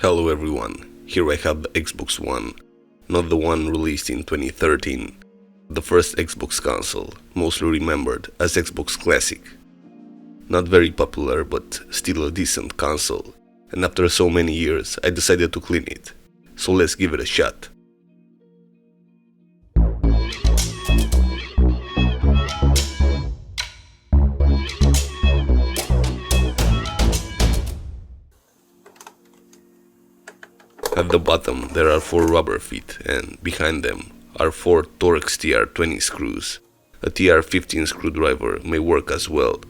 Hello everyone, here I have the Xbox One, not the one released in 2013, the first Xbox console, mostly remembered as Xbox Classic. Not very popular, but still a decent console, and after so many years I decided to clean it, so let's give it a shot. At the bottom there are 4 rubber feet, and behind them are 4 Torx TR20 screws. A TR15 screwdriver may work as well,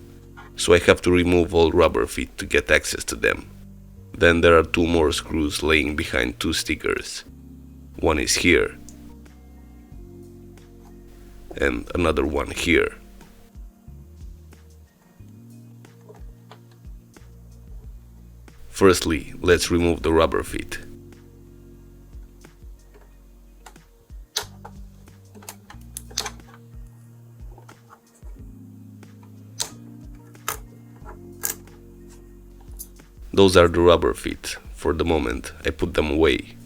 so I have to remove all rubber feet to get access to them. Then there are 2 more screws laying behind 2 stickers. One is here, and another one here. Firstly, let's remove the rubber feet. Those are the rubber feet. For the moment, I put them away.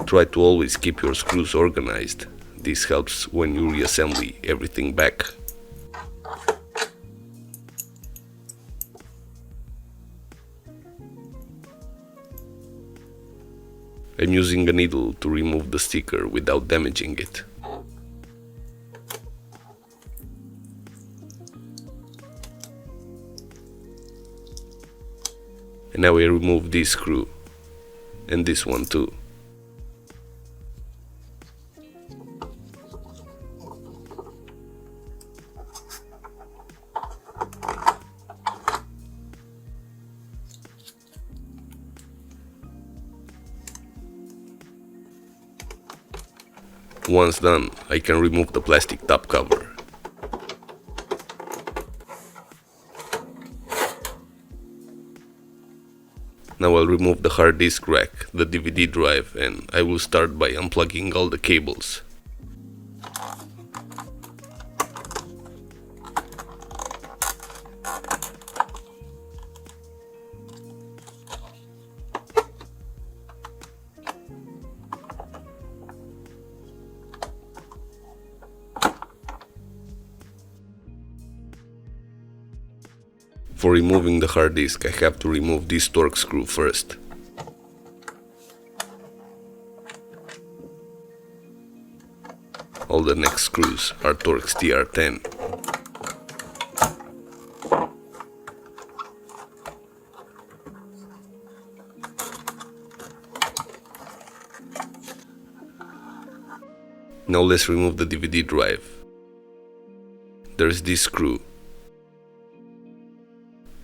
Try to always keep your screws organized. This helps when you reassembly everything back. I'm using a needle to remove the sticker without damaging it. And now I remove this screw, and this one too. Once done, I can remove the plastic top cover. Now I'll remove the hard disk rack, the DVD drive, and I will start by unplugging all the cables. For removing the hard disk, I have to remove this Torx screw first. All the next screws are Torx TR10. Now let's remove the DVD drive. There's this screw.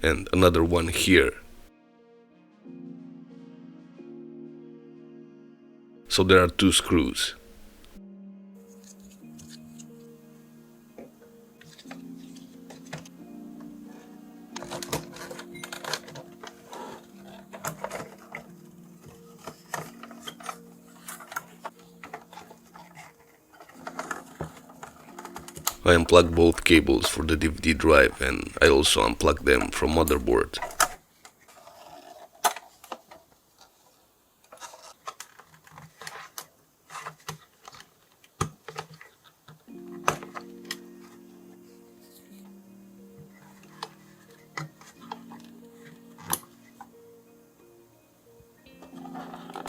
And another one here. So there are 2 screws. I unplugged both cables for the DVD drive, and I also unplugged them from motherboard.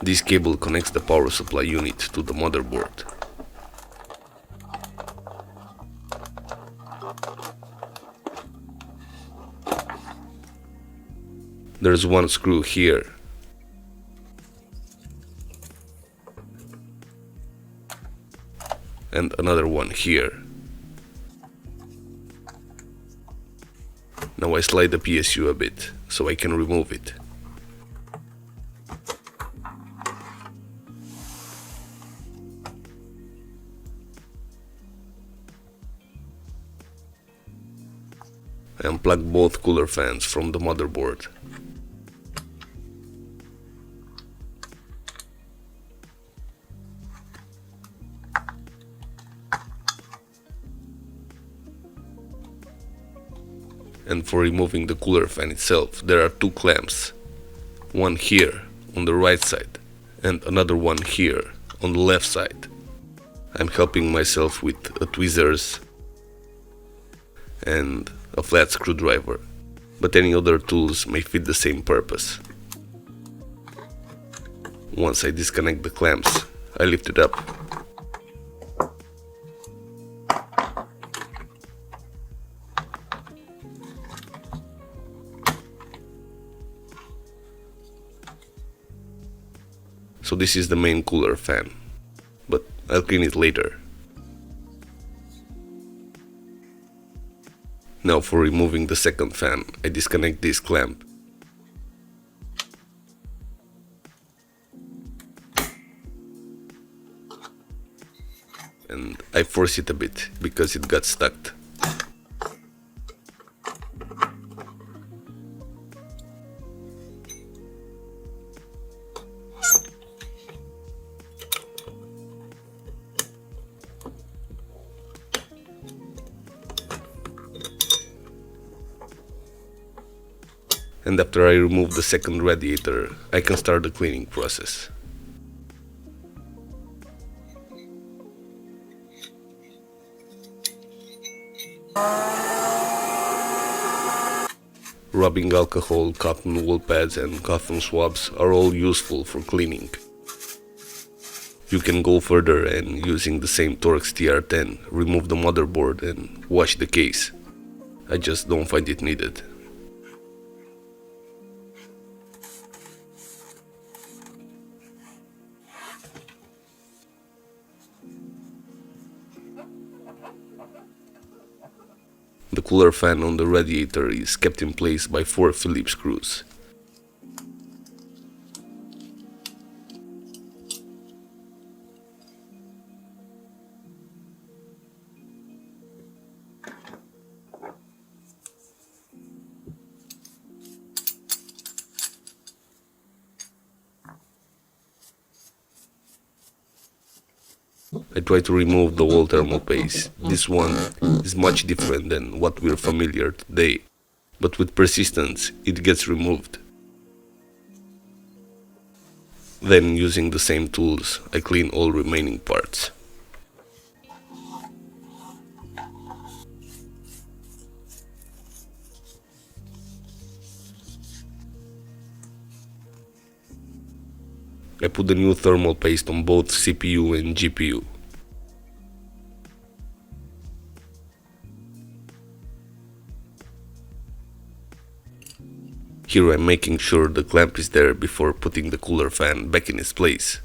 This cable connects the power supply unit to the motherboard. There's 1 screw here. And another one here. Now I slide the PSU a bit, so I can remove it. I unplug both cooler fans from the motherboard. And for removing the cooler fan itself, there are two clamps. One here on the right side and another one here on the left side. I'm helping myself with a tweezers and a flat screwdriver, but any other tools may fit the same purpose. Once I disconnect the clamps, I lift it up. So this is the main cooler fan, but I'll clean it later. Now for removing the second fan, I disconnect this clamp. And I force it a bit because it got stuck. And after I remove the second radiator, I can start the cleaning process. Rubbing alcohol, cotton wool pads and cotton swabs are all useful for cleaning. You can go further and using the same Torx TR10 remove the motherboard and wash the case. I just don't find it needed. The cooler fan on the radiator is kept in place by 4 Phillips screws. I try to remove the wall thermal paste. This one is much different than what we're familiar today, but with persistence it gets removed. Then using the same tools, I clean all remaining parts. I put the new thermal paste on both CPU and GPU. Here I'm making sure the clamp is there before putting the cooler fan back in its place.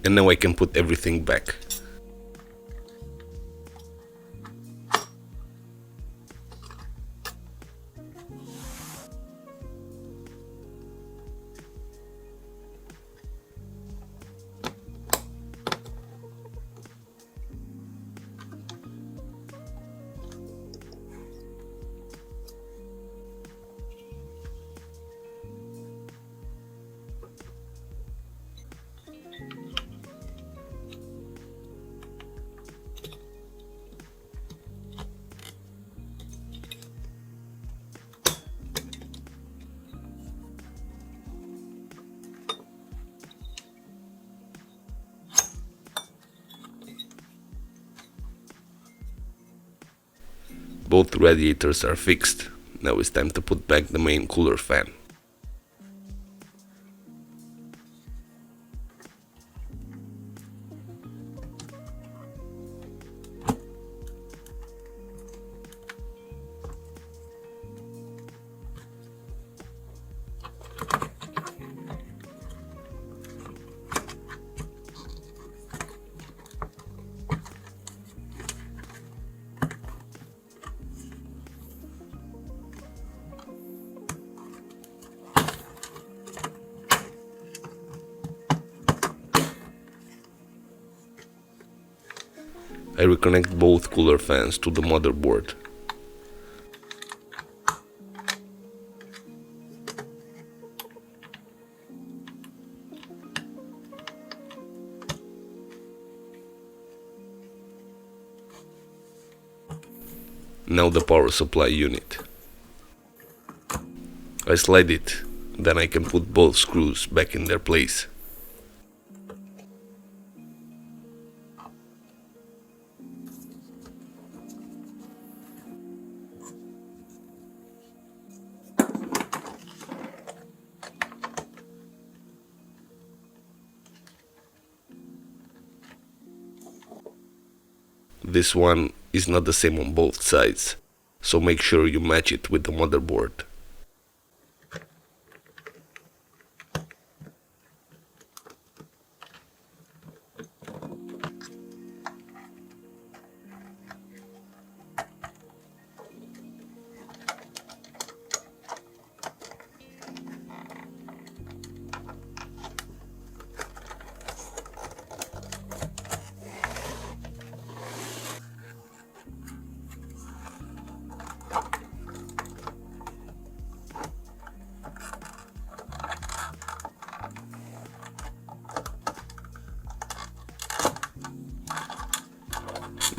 And now I can put everything back. Both radiators are fixed. Now it's time to put back the main cooler fan. I reconnect both cooler fans to the motherboard. Now the power supply unit. I slide it, then I can put both screws back in their place. This one is not the same on both sides, so make sure you match it with the motherboard.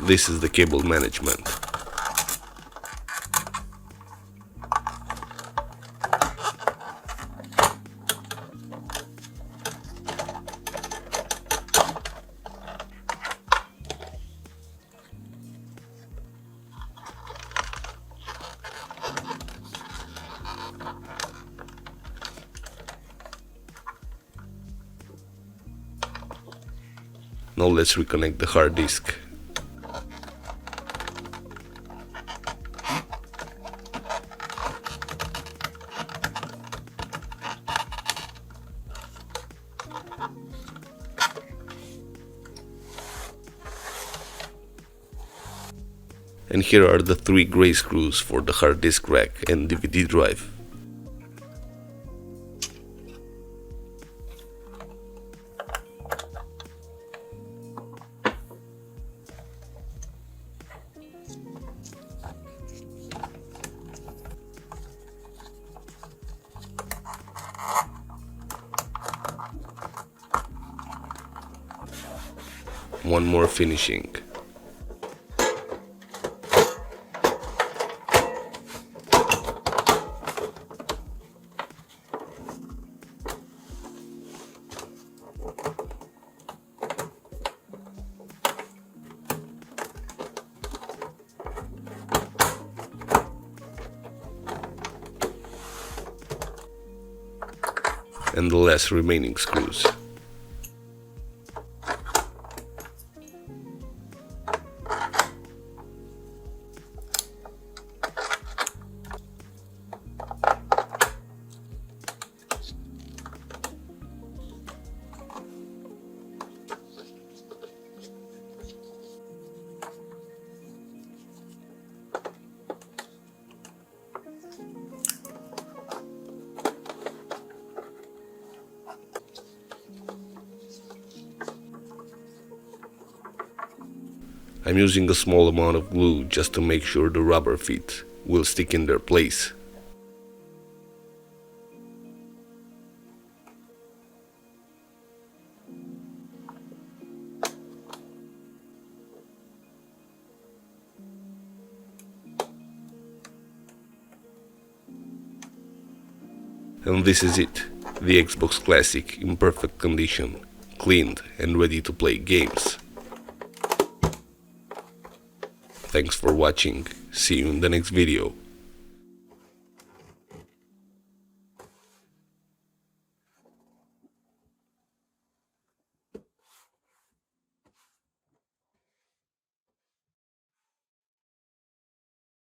This is the cable management. Now let's reconnect the hard disk. And here are the 3 gray screws for the hard disk rack and DVD drive. One more finishing. And the last remaining screws. I'm using a small amount of glue just to make sure the rubber feet will stick in their place. And this is it, the Xbox Classic in perfect condition, cleaned and ready to play games. Thanks for watching, see you in the next video.